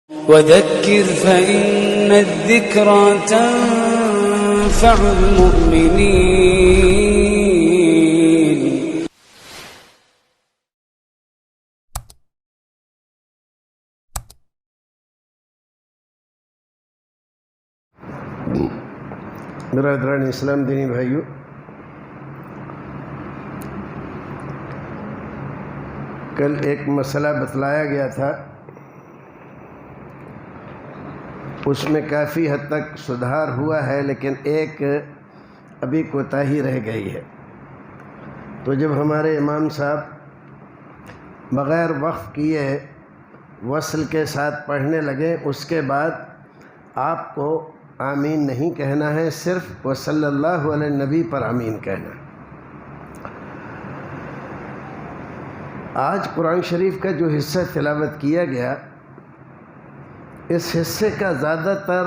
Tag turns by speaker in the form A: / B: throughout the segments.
A: وذكر فإن الذكرى تنفع المؤمنين.
B: برادران اسلام، دینی بھائیو، کل ایک مسئلہ بتلایا گیا تھا، اس میں کافی حد تک سدھار ہوا ہے، لیکن ایک ابھی کوتاہی رہ گئی ہے۔ تو جب ہمارے امام صاحب بغیر وقف کیے وصل کے ساتھ پڑھنے لگے، اس کے بعد آپ کو آمین نہیں کہنا ہے، صرف وصلی اللہ علیہ نبی پر آمین کہنا ہے۔ آج قرآن شریف کا جو حصہ تلاوت کیا گیا، اس حصے کا زیادہ تر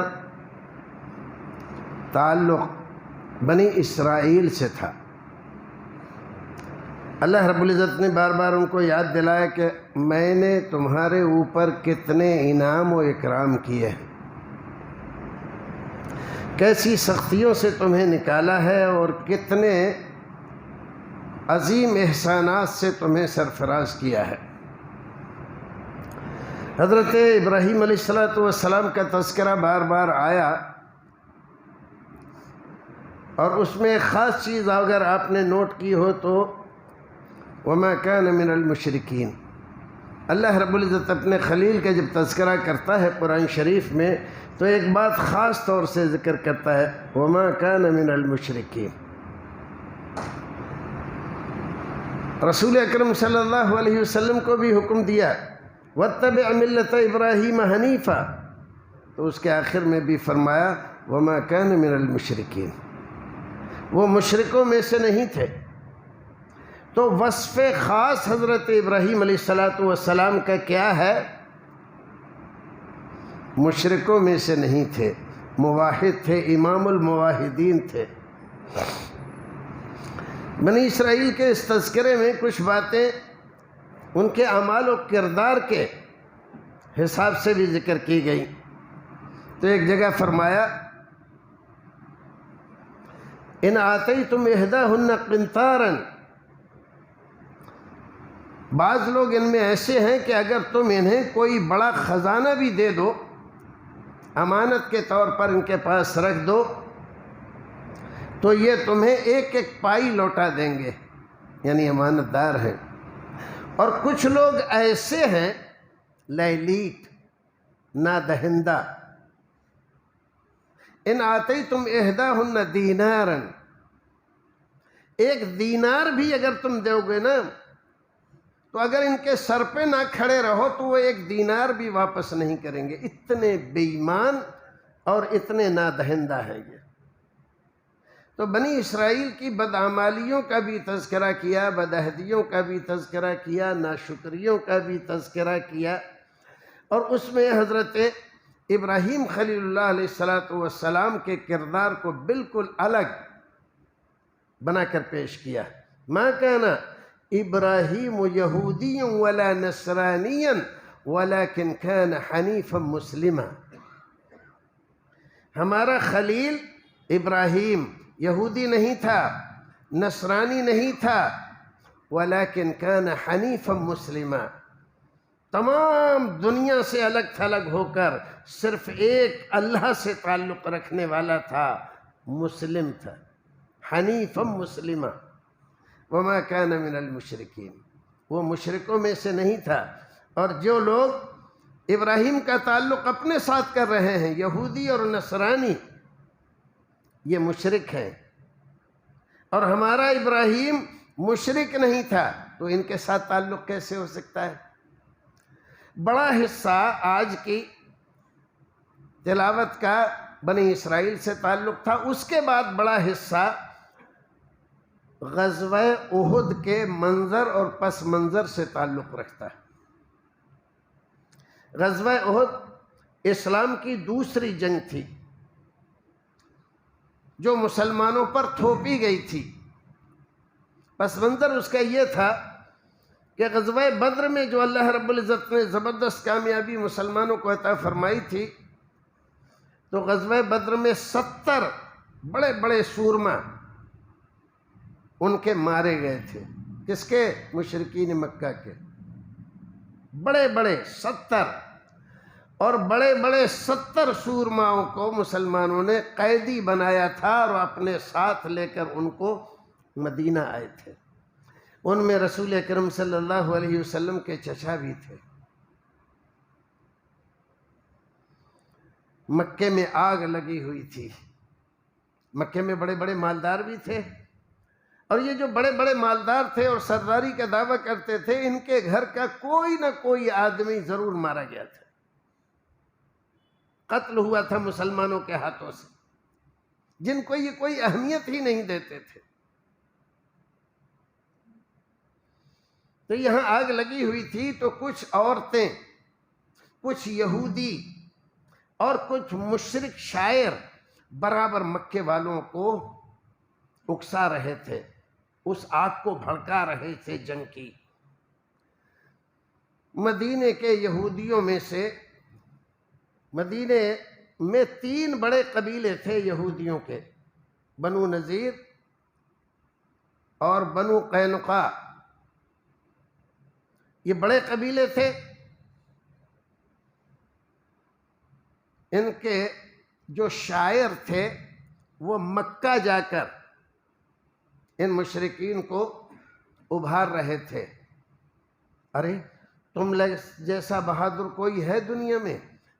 B: تعلق بنی اسرائیل سے تھا۔ اللہ رب العزت نے بار بار ان کو یاد دلایا کہ میں نے تمہارے اوپر کتنے انعام و اکرام کیے ہیں، کیسی سختیوں سے تمہیں نکالا ہے، اور کتنے عظیم احسانات سے تمہیں سرفراز کیا ہے۔ حضرت ابراہیم علیہ السلام کا تذکرہ بار بار آیا، اور اس میں ایک خاص چیز اگر آپ نے نوٹ کی ہو تو وما کان من المشرکین۔ اللہ رب العزت اپنے خلیل کا جب تذکرہ کرتا ہے قرآن شریف میں، تو ایک بات خاص طور سے ذکر کرتا ہے، وما کان من المشرکین۔ رسول اکرم صلی اللہ علیہ وسلم کو بھی حکم دیا، واتبع ملت ابراہیم حنیفا، تو اس کے آخر میں بھی فرمایا وما کان من المشرکین، وہ مشرکوں میں سے نہیں تھے۔ تو وصف خاص حضرت ابراہیم علیہ السلام کا کیا ہے؟ مشرکوں میں سے نہیں تھے، موحد تھے، امام الموحدین تھے۔ بنی اسرائیل کے اس تذکرے میں کچھ باتیں ان کے اعمال و کردار کے حساب سے بھی ذکر کی گئی۔ تو ایک جگہ فرمایا ان آتیتم احداہن قنطارا، بعض لوگ ان میں ایسے ہیں کہ اگر تم انہیں کوئی بڑا خزانہ بھی دے دو، امانت کے طور پر ان کے پاس رکھ دو، تو یہ تمہیں ایک ایک پائی لوٹا دیں گے، یعنی امانت دار ہیں۔ اور کچھ لوگ ایسے ہیں لیلیٹ، نادہندہ، ان آتیتم احداہن دینارا، ایک دینار بھی اگر تم دو گے نا، تو اگر ان کے سر پہ نہ کھڑے رہو تو وہ ایک دینار بھی واپس نہیں کریں گے۔ اتنے بے ایمان اور اتنے نادہندہ ہیں یہ۔ تو بنی اسرائیل کی بدعمالیوں کا بھی تذکرہ کیا، بدعہدیوں کا بھی تذکرہ کیا، ناشکریوں کا بھی تذکرہ کیا، اور اس میں حضرت ابراہیم خلیل اللہ علیہ السلام کے کردار کو بالکل الگ بنا کر پیش کیا۔ ما کان ابراہیم یہودی ولا نصرانیا ولکن کان حنیفا مسلما۔ ہمارا خلیل ابراہیم یہودی نہیں تھا، نصرانی نہیں تھا، ولیکن کان حنیفا مسلما، تمام دنیا سے الگ تھلگ ہو کر صرف ایک اللہ سے تعلق رکھنے والا تھا، مسلم تھا، حنیفا مسلما، وما کان من المشرکین، وہ مشرکوں میں سے نہیں تھا۔ اور جو لوگ ابراہیم کا تعلق اپنے ساتھ کر رہے ہیں، یہودی اور نصرانی، یہ مشرک ہیں، اور ہمارا ابراہیم مشرک نہیں تھا، تو ان کے ساتھ تعلق کیسے ہو سکتا ہے؟ بڑا حصہ آج کی تلاوت کا بنی اسرائیل سے تعلق تھا، اس کے بعد بڑا حصہ غزوہ احد کے منظر اور پس منظر سے تعلق رکھتا ہے۔ غزوہ احد اسلام کی دوسری جنگ تھی جو مسلمانوں پر تھوپی گئی تھی۔ پس منظر اس کا یہ تھا کہ غزوہ بدر میں جو اللہ رب العزت نے زبردست کامیابی مسلمانوں کو عطا فرمائی تھی، تو غزوہ بدر میں 70 بڑے بڑے سورما ان کے مارے گئے تھے۔ کس کے؟ مشرکین مکہ کے بڑے بڑے 70، اور بڑے بڑے 70 سورماؤں کو مسلمانوں نے قیدی بنایا تھا اور اپنے ساتھ لے کر ان کو مدینہ آئے تھے۔ ان میں رسول اکرم صلی اللہ علیہ وسلم کے چچا بھی تھے۔ مکے میں آگ لگی ہوئی تھی، مکے میں بڑے بڑے مالدار بھی تھے، اور یہ جو بڑے بڑے مالدار تھے اور سرداری کا دعویٰ کرتے تھے، ان کے گھر کا کوئی نہ کوئی آدمی ضرور مارا گیا تھا، قتل ہوا تھا مسلمانوں کے ہاتھوں سے، جن کو یہ کوئی اہمیت ہی نہیں دیتے تھے۔ تو یہاں آگ لگی ہوئی تھی، تو کچھ عورتیں، کچھ یہودی اور کچھ مشرک شاعر برابر مکے والوں کو اکسا رہے تھے، اس آگ کو بھڑکا رہے تھے جنگ کی۔ مدینے کے یہودیوں میں سے، مدینے میں 3 بڑے قبیلے تھے یہودیوں کے، بنو نذیر اور بنو قینقاع، یہ بڑے قبیلے تھے۔ ان کے جو شاعر تھے وہ مکہ جا کر ان مشرکین کو ابھار رہے تھے، ارے تم جیسا بہادر کوئی ہے دنیا میں،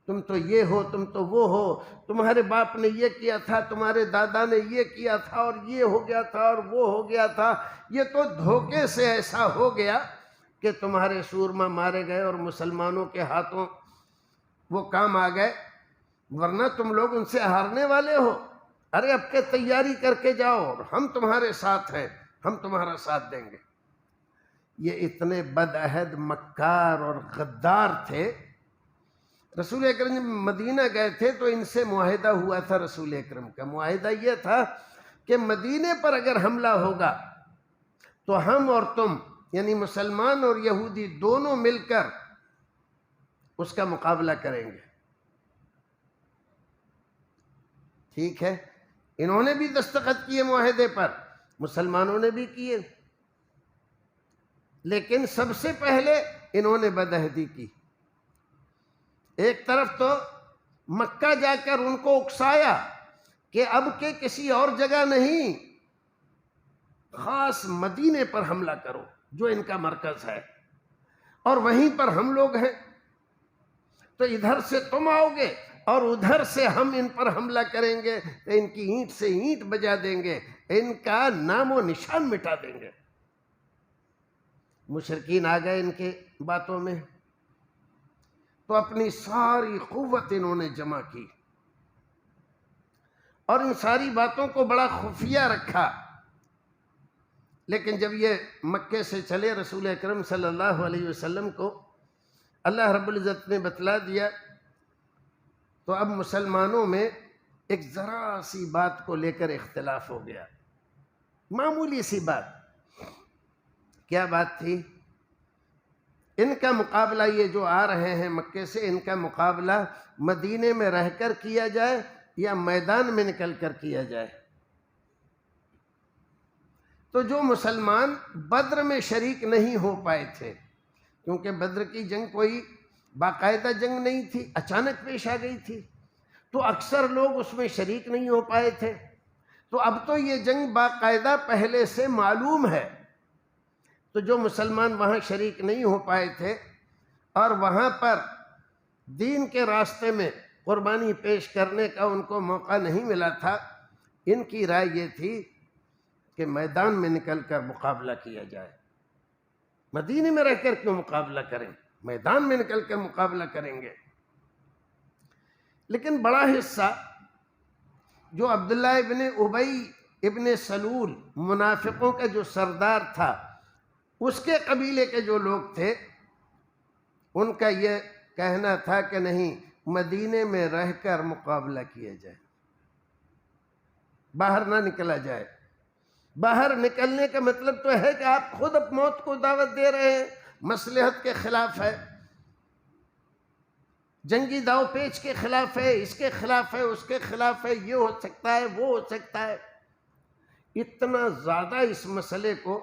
B: تم تو یہ ہو، تم تو وہ ہو، تمہارے باپ نے یہ کیا تھا، تمہارے دادا نے یہ کیا تھا، اور یہ ہو گیا تھا اور وہ ہو گیا تھا، یہ تو دھوکے سے ایسا ہو گیا کہ تمہارے سورما مارے گئے اور مسلمانوں کے ہاتھوں وہ کام آ گئے، ورنہ تم لوگ ان سے ہارنے والے ہو۔ ارے اب کے تیاری کر کے جاؤ، اور ہم تمہارے ساتھ ہیں، ہم تمہارا ساتھ دیں گے۔ یہ اتنے بدعہد، مکار اور غدار تھے۔ رسول اکرم جب مدینہ گئے تھے تو ان سے معاہدہ ہوا تھا، رسول اکرم کا معاہدہ یہ تھا کہ مدینے پر اگر حملہ ہوگا تو ہم اور تم، یعنی مسلمان اور یہودی دونوں مل کر اس کا مقابلہ کریں گے۔ ٹھیک ہے، انہوں نے بھی دستخط کیے معاہدے پر، مسلمانوں نے بھی کیے، لیکن سب سے پہلے انہوں نے بدعہدی کی۔ ایک طرف تو مکہ جا کر ان کو اکسایا کہ اب کے کسی اور جگہ نہیں، خاص مدینے پر حملہ کرو جو ان کا مرکز ہے، اور وہیں پر ہم لوگ ہیں، تو ادھر سے تم آؤ گے اور ادھر سے ہم ان پر حملہ کریں گے، تو ان کی اینٹ سے اینٹ بجا دیں گے، ان کا نام و نشان مٹا دیں گے۔ مشرکین آ گئے ان کے باتوں میں، تو اپنی ساری قوت انہوں نے جمع کی اور ان ساری باتوں کو بڑا خفیہ رکھا۔ لیکن جب یہ مکے سے چلے، رسول اکرم صلی اللہ علیہ وسلم کو اللہ رب العزت نے بتلا دیا، تو اب مسلمانوں میں ایک ذرا سی بات کو لے کر اختلاف ہو گیا، معمولی سی بات۔ کیا بات تھی؟ ان کا مقابلہ، یہ جو آ رہے ہیں مکے سے، ان کا مقابلہ مدینے میں رہ کر کیا جائے یا میدان میں نکل کر کیا جائے؟ تو جو مسلمان بدر میں شریک نہیں ہو پائے تھے، کیونکہ بدر کی جنگ کوئی باقاعدہ جنگ نہیں تھی، اچانک پیش آ گئی تھی، تو اکثر لوگ اس میں شریک نہیں ہو پائے تھے، تو اب تو یہ جنگ باقاعدہ پہلے سے معلوم ہے، تو جو مسلمان وہاں شریک نہیں ہو پائے تھے اور وہاں پر دین کے راستے میں قربانی پیش کرنے کا ان کو موقع نہیں ملا تھا، ان کی رائے یہ تھی کہ میدان میں نکل کر مقابلہ کیا جائے۔ مدینے میں رہ کر کیوں مقابلہ کریں، میدان میں نکل کر مقابلہ کریں گے۔ لیکن بڑا حصہ جو عبداللہ ابن ابی ابن سلول، منافقوں کا جو سردار تھا، اس کے قبیلے کے جو لوگ تھے، ان کا یہ کہنا تھا کہ نہیں، مدینے میں رہ کر مقابلہ کیا جائے، باہر نہ نکلا جائے۔ باہر نکلنے کا مطلب تو ہے کہ آپ خود موت کو دعوت دے رہے ہیں، مصلحت کے خلاف ہے، جنگی داؤ پیچ کے خلاف ہے، اس کے خلاف ہے، اس کے خلاف ہے، یہ ہو سکتا ہے، وہ ہو سکتا ہے. اتنا زیادہ اس مسئلے کو،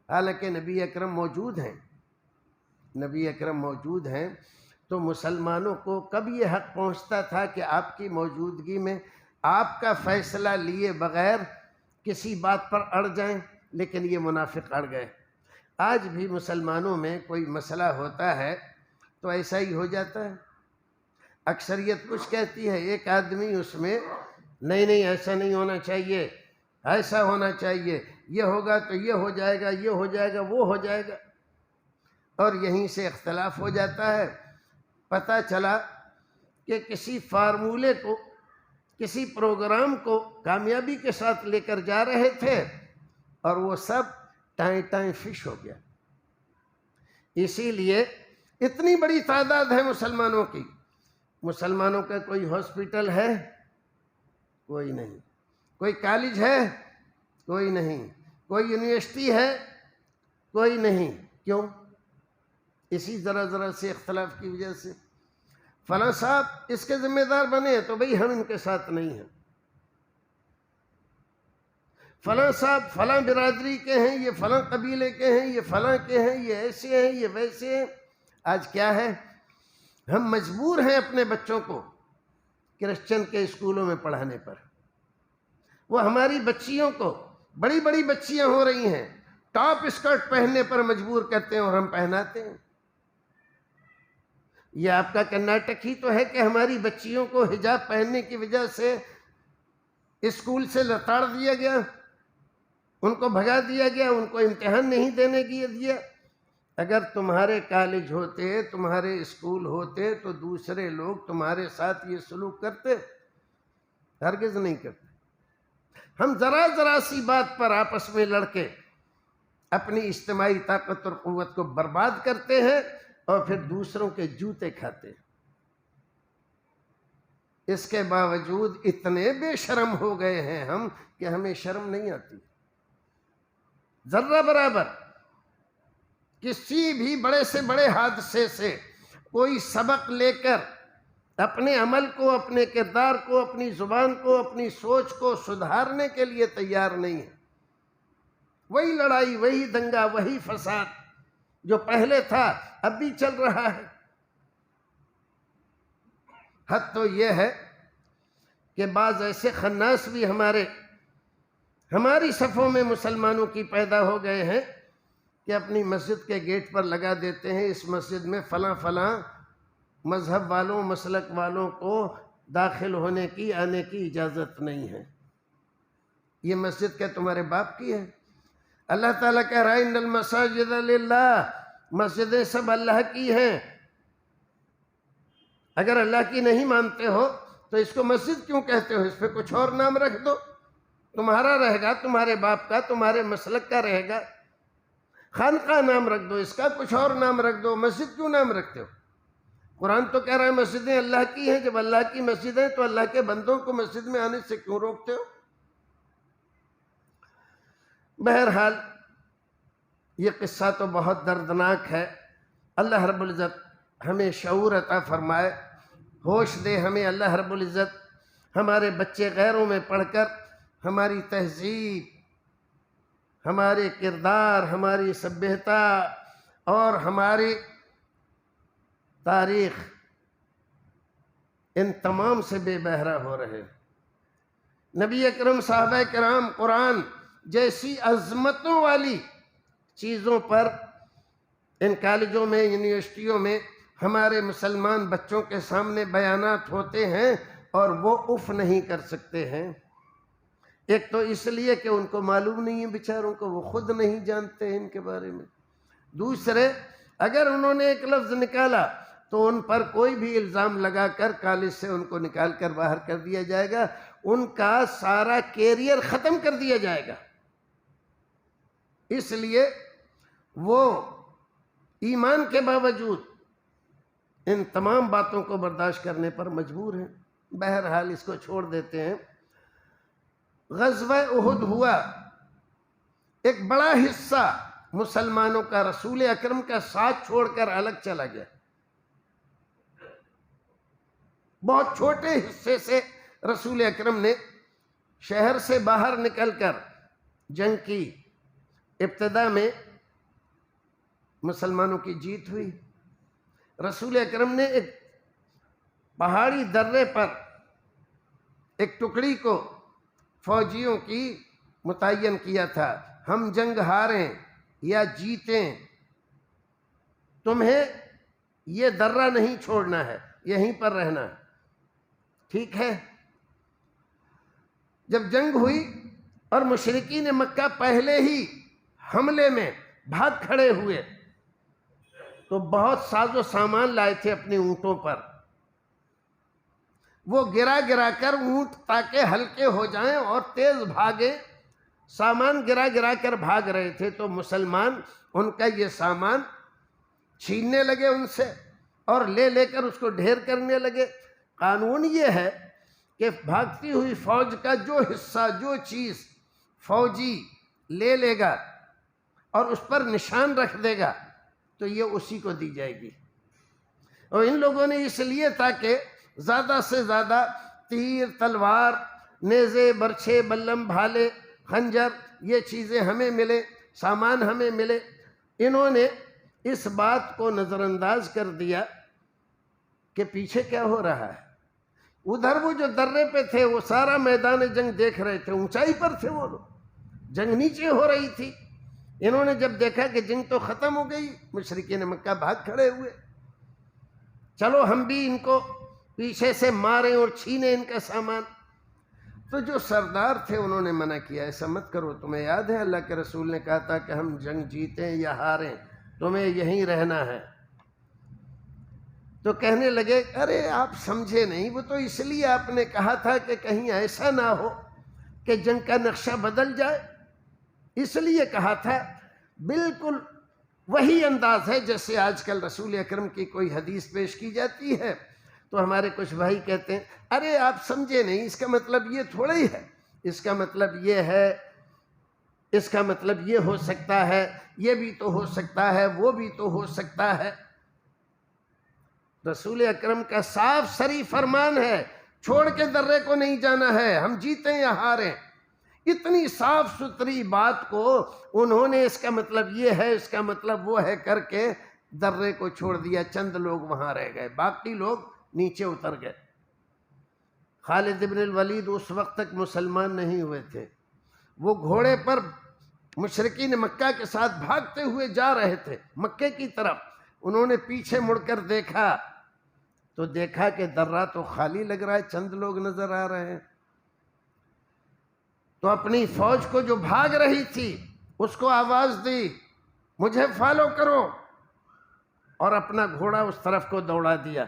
B: حالانکہ نبی اکرم موجود ہیں، نبی اکرم موجود ہیں، تو مسلمانوں کو کب یہ حق پہنچتا تھا کہ آپ کی موجودگی میں آپ کا فیصلہ لیے بغیر کسی بات پر اڑ جائیں؟ لیکن یہ منافق اڑ گئے. آج بھی مسلمانوں میں کوئی مسئلہ ہوتا ہے تو ایسا ہی ہو جاتا ہے. اکثریت کچھ کہتی ہے، ایک آدمی اس میں نہیں ایسا نہیں ہونا چاہیے، ایسا ہونا چاہیے، یہ ہوگا تو یہ ہو جائے گا، یہ ہو جائے گا، وہ ہو جائے گا، اور یہیں سے اختلاف ہو جاتا ہے. پتہ چلا کہ کسی فارمولے کو، کسی پروگرام کو کامیابی کے ساتھ لے کر جا رہے تھے اور وہ سب ٹائیں فش ہو گیا. اسی لیے اتنی بڑی تعداد ہے مسلمانوں کی. مسلمانوں کا کوئی ہاسپٹل ہے؟ کوئی نہیں. کوئی کالج ہے؟ کوئی نہیں. کوئی یونیورسٹی ہے؟ کوئی نہیں. کیوں؟ اسی ذرا سے اختلاف کی وجہ سے. فلاں صاحب اس کے ذمہ دار بنے تو بھئی ہم ان کے ساتھ نہیں ہیں. فلاں صاحب فلاں برادری کے ہیں، یہ فلاں قبیلے کے ہیں، یہ فلاں کے ہیں، یہ ایسے ہیں، یہ ویسے ہیں. آج کیا ہے؟ ہم مجبور ہیں اپنے بچوں کو کرسچن کے اسکولوں میں پڑھانے پر. وہ ہماری بچیوں کو، بڑی بڑی بچیاں ہو رہی ہیں، ٹاپ اسکرٹ پہننے پر مجبور کرتے ہیں اور ہم پہناتے ہیں. یہ آپ کا کرناٹک ہی تو ہے کہ ہماری بچیوں کو حجاب پہننے کی وجہ سے اسکول سے لتاڑ دیا گیا، ان کو بھگا دیا گیا، ان کو امتحان نہیں دینے دیا. اگر تمہارے کالج ہوتے، تمہارے اسکول ہوتے تو دوسرے لوگ تمہارے ساتھ یہ سلوک کرتے؟ ہرگز نہیں کرتے. ہم ذرا سی بات پر آپس میں لڑ کے اپنی اجتماعی طاقت اور قوت کو برباد کرتے ہیں اور پھر دوسروں کے جوتے کھاتے ہیں. اس کے باوجود اتنے بے شرم ہو گئے ہیں ہم کہ ہمیں شرم نہیں آتی. ذرہ برابر کسی بھی بڑے سے بڑے حادثے سے کوئی سبق لے کر اپنے عمل کو، اپنے کردار کو، اپنی زبان کو، اپنی سوچ کو سدھارنے کے لیے تیار نہیں ہے. وہی لڑائی، وہی دنگا، وہی فساد جو پہلے تھا اب بھی چل رہا ہے. حد تو یہ ہے کہ بعض ایسے خناس بھی ہماری صفوں میں مسلمانوں کی پیدا ہو گئے ہیں کہ اپنی مسجد کے گیٹ پر لگا دیتے ہیں، اس مسجد میں فلاں مذہب والوں، مسلک والوں کو داخل ہونے کی، آنے کی اجازت نہیں ہے. یہ مسجد کیا تمہارے باپ کی ہے؟ اللہ تعالیٰ کہہ رہا ہے ان المساجد للہ، مسجدیں سب اللہ کی ہیں. اگر اللہ کی نہیں مانتے ہو تو اس کو مسجد کیوں کہتے ہو؟ اس پہ کچھ اور نام رکھ دو، تمہارا رہے گا، تمہارے باپ کا، تمہارے مسلک کا رہے گا. خانقاہ نام رکھ دو، اس کا کچھ اور نام رکھ دو. مسجد کیوں نام رکھتے ہو؟ قرآن تو کہہ رہا ہے مسجدیں اللہ کی ہیں. جب اللہ کی مسجد ہے تو اللہ کے بندوں کو مسجد میں آنے سے کیوں روکتے ہو؟ بہرحال یہ قصہ تو بہت دردناک ہے. اللہ رب العزت ہمیں شعور عطا فرمائے، ہوش دے ہمیں اللہ رب العزت. ہمارے بچے غیروں میں پڑھ کر ہماری تہذیب، ہمارے کردار، ہماری سبھیتا اور ہماری تاریخ، ان تمام سے بے بہرا ہو رہے. نبی اکرم، صحابہ کرام، قرآن جیسی عظمتوں والی چیزوں پر ان کالجوں میں، یونیورسٹیوں میں ہمارے مسلمان بچوں کے سامنے بیانات ہوتے ہیں اور وہ اف نہیں کر سکتے ہیں. ایک تو اس لیے کہ ان کو معلوم نہیں ہے بیچاروں کو، وہ خود نہیں جانتے ان کے بارے میں. دوسرے، اگر انہوں نے ایک لفظ نکالا تو ان پر کوئی بھی الزام لگا کر کالج سے ان کو نکال کر باہر کر دیا جائے گا، ان کا سارا کیریئر ختم کر دیا جائے گا. اس لیے وہ ایمان کے باوجود ان تمام باتوں کو برداشت کرنے پر مجبور ہیں. بہرحال اس کو چھوڑ دیتے ہیں. غزوہ احد ہوا، ایک بڑا حصہ مسلمانوں کا رسول اکرم کا ساتھ چھوڑ کر الگ چلا گیا. بہت چھوٹے حصے سے رسول اکرم نے شہر سے باہر نکل کر جنگ کی. ابتدا میں مسلمانوں کی جیت ہوئی. رسول اکرم نے ایک پہاڑی درے پر ایک ٹکڑی کو فوجیوں کی متعین کیا تھا. ہم جنگ ہاریں یا جیتیں، تمہیں یہ درہ نہیں چھوڑنا ہے، یہیں پر رہنا ہے. ٹھیک ہے. جب جنگ ہوئی اور مشرکین مکہ پہلے ہی حملے میں بھاگ کھڑے ہوئے تو بہت ساز و سامان لائے تھے اپنے اونٹوں پر. وہ گرا گرا کر اونٹ تاکہ ہلکے ہو جائیں اور تیز بھاگیں، سامان گرا گرا کر بھاگ رہے تھے. تو مسلمان ان کا یہ سامان چھیننے لگے ان سے اور لے لے کر اس کو ڈھیر کرنے لگے. قانون یہ ہے کہ بھاگتی ہوئی فوج کا جو حصہ، جو چیز فوجی لے لے گا اور اس پر نشان رکھ دے گا تو یہ اسی کو دی جائے گی. اور ان لوگوں نے اس لیے تاکہ زیادہ سے زیادہ تیر، تلوار، نیزے، برچھے، بلم، بھالے، خنجر، یہ چیزیں ہمیں ملے، سامان ہمیں ملے. انہوں نے اس بات کو نظر انداز کر دیا کہ پیچھے کیا ہو رہا ہے. ادھر وہ جو درے پہ تھے وہ سارا میدان جنگ دیکھ رہے تھے، اونچائی پر تھے وہ لوگ، جنگ نیچے ہو رہی تھی. انہوں نے جب دیکھا کہ جنگ تو ختم ہو گئی، مشرکین مکہ بھاگ کھڑے ہوئے، چلو ہم بھی ان کو پیچھے سے ماریں اور چھینیں ان کا سامان. تو جو سردار تھے انہوں نے منع کیا، ایسا مت کرو. تمہیں یاد ہے اللہ کے رسول نے کہا تھا کہ ہم جنگ جیتیں یا ہاریں تمہیں یہیں رہنا ہے. تو کہنے لگے ارے آپ سمجھے نہیں، وہ تو اس لیے آپ نے کہا تھا کہ کہیں ایسا نہ ہو کہ جنگ کا نقشہ بدل جائے، اس لیے کہا تھا. بالکل وہی انداز ہے جیسے آج کل رسول اکرم کی کوئی حدیث پیش کی جاتی ہے تو ہمارے کچھ بھائی کہتے ہیں ارے آپ سمجھے نہیں، اس کا مطلب یہ تھوڑا ہی ہے، اس کا مطلب یہ ہے، اس کا مطلب یہ ہو سکتا ہے، یہ بھی تو ہو سکتا ہے، وہ بھی تو ہو سکتا ہے. رسول اکرم کا صاف صریح فرمان ہے، چھوڑ کے درے کو نہیں جانا ہے، ہم جیتیں یا ہاریں. اتنی صاف ستھری بات کو انہوں نے اس کا مطلب یہ ہے، اس کا مطلب وہ ہے کر کے درے کو چھوڑ دیا. چند لوگ وہاں رہ گئے، باقی لوگ نیچے اتر گئے. خالد بن الولید اس وقت تک مسلمان نہیں ہوئے تھے. وہ گھوڑے پر مشرکین مکہ کے ساتھ بھاگتے ہوئے جا رہے تھے مکے کی طرف. انہوں نے پیچھے مڑ کر دیکھا تو دیکھا کہ درہ تو خالی لگ رہا ہے، چند لوگ نظر آ رہے ہیں. تو اپنی فوج کو جو بھاگ رہی تھی اس کو آواز دی مجھے فالو کرو، اور اپنا گھوڑا اس طرف کو دوڑا دیا.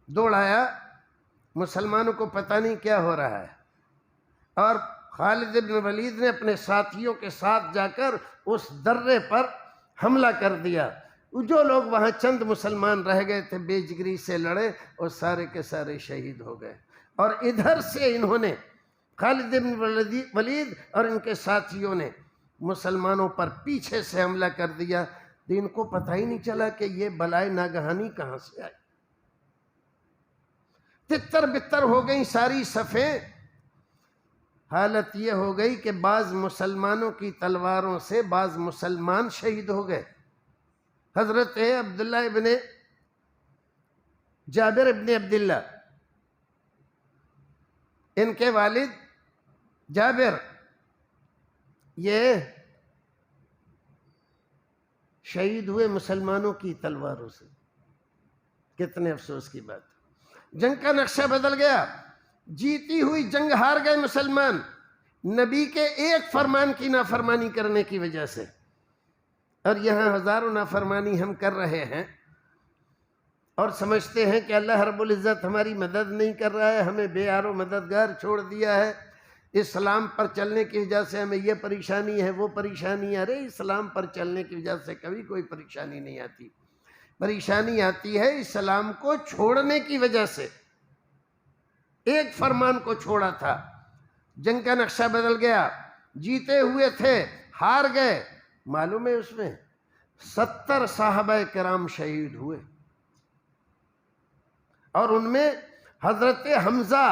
B: دوڑایا، مسلمانوں کو پتہ نہیں کیا ہو رہا ہے، اور خالد بن ولید نے اپنے ساتھیوں کے ساتھ جا کر اس درے پر حملہ کر دیا. جو لوگ وہاں چند مسلمان رہ گئے تھے بے جگری سے لڑے اور سارے کے سارے شہید ہو گئے. اور ادھر سے انہوں نے خالد بن ولید اور ان کے ساتھیوں نے مسلمانوں پر پیچھے سے حملہ کر دیا. ان کو پتہ ہی نہیں چلا کہ یہ بلائے ناگہانی کہاں سے آئی. تتر بتر ہو گئی ساری صفیں. حالت یہ ہو گئی کہ بعض مسلمانوں کی تلواروں سے بعض مسلمان شہید ہو گئے. حضرت عبداللہ ابن جابر ابن عبداللہ، ان کے والد جابر، یہ شہید ہوئے مسلمانوں کی تلواروں سے. کتنے افسوس کی بات. جنگ کا نقشہ بدل گیا، جیتی ہوئی جنگ ہار گئے مسلمان نبی کے ایک فرمان کی نافرمانی کرنے کی وجہ سے. اور یہاں ہزاروں نافرمانی ہم کر رہے ہیں اور سمجھتے ہیں کہ اللہ رب العزت ہماری مدد نہیں کر رہا ہے، ہمیں بے یار و مددگار چھوڑ دیا ہے، اسلام پر چلنے کی وجہ سے ہمیں یہ پریشانی ہے، وہ پریشانی ہے. ارے اسلام پر چلنے کی وجہ سے کبھی کوئی پریشانی نہیں آتی. پریشانی آتی ہے اسلام کو چھوڑنے کی وجہ سے. ایک فرمان کو چھوڑا تھا، جنگ کا نقشہ بدل گیا، جیتے ہوئے تھے، ہار گئے، معلوم ہے اس میں 70 صحابہ کرام شہید ہوئے، اور ان میں حضرت حمزہ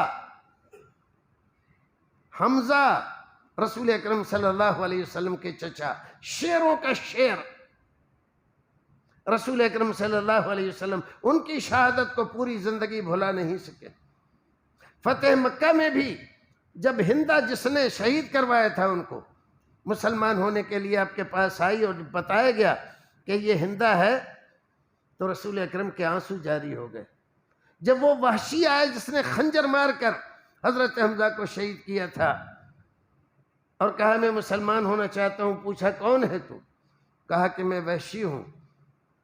B: رسول اکرم صلی اللہ علیہ وسلم کے چچا، شیروں کا شیر، رسول اکرم صلی اللہ علیہ وسلم ان کی شہادت کو پوری زندگی بھلا نہیں سکے۔ فتح مکہ میں بھی جب ہندہ جس نے شہید کروایا تھا ان کو مسلمان ہونے کے لیے آپ کے پاس آئی اور بتایا گیا کہ یہ ہندہ ہے، تو رسول اکرم کے آنسو جاری ہو گئے۔ جب وہ وحشی آئے جس نے خنجر مار کر حضرت حمزہ کو شہید کیا تھا اور کہا میں مسلمان ہونا چاہتا ہوں، پوچھا کون ہے تو؟ کہا کہ میں وحشی ہوں۔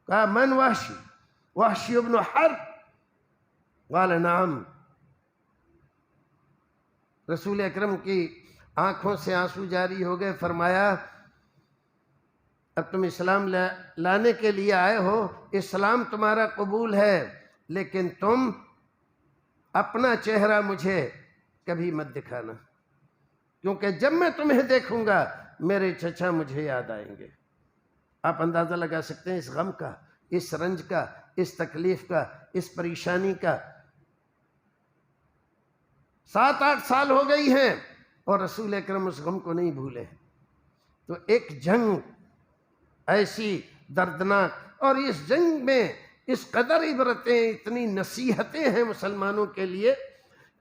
B: کہا من وحشی؟ وحشی ابن حرب۔ قال نعم۔ رسول اکرم کی آنکھوں سے آنسو جاری ہو گئے۔ فرمایا اب تم اسلام لانے کے لیے آئے ہو، اسلام تمہارا قبول ہے، لیکن تم اپنا چہرہ مجھے کبھی مت دکھانا، کیونکہ جب میں تمہیں دیکھوں گا میرے چچا مجھے یاد آئیں گے۔ آپ اندازہ لگا سکتے ہیں اس غم کا، اس رنج کا، اس تکلیف کا، اس پریشانی کا۔ 7-8 سال ہو گئی ہیں اور رسول اکرم اس غم کو نہیں بھولے۔ تو ایک جنگ ایسی دردناک، اور اس جنگ میں اس قدر عبرتیں، اتنی نصیحتیں ہیں مسلمانوں کے لیے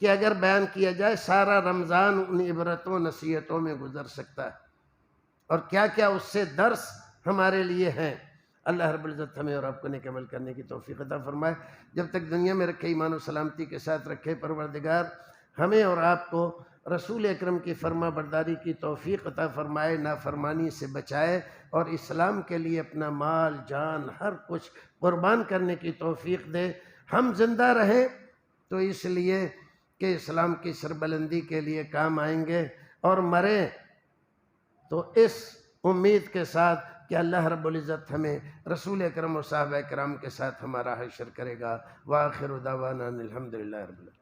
B: کہ اگر بیان کیا جائے سارا رمضان ان عبرتوں نصیحتوں میں گزر سکتا ہے، اور کیا کیا اس سے درس ہمارے لیے ہیں۔ اللہ رب العزت ہمیں اور آپ کو نیک عمل کرنے کی توفیق عطا فرمائے۔ جب تک دنیا میں رکھے ایمان و سلامتی کے ساتھ رکھے، پروردگار ہمیں اور آپ کو رسول اکرم کی فرما برداری کی توفیق عطا فرمائے، نافرمانی سے بچائے، اور اسلام کے لیے اپنا مال جان ہر کچھ قربان کرنے کی توفیق دے۔ ہم زندہ رہیں تو اس لیے کہ اسلام کی سربلندی کے لیے کام آئیں گے، اور مریں تو اس امید کے ساتھ کہ اللہ رب العزت ہمیں رسول اکرم و صحابہ کرام کے ساتھ ہمارا حشر کرے گا۔ وآخر دعوانا الحمدللہ رب العالمین۔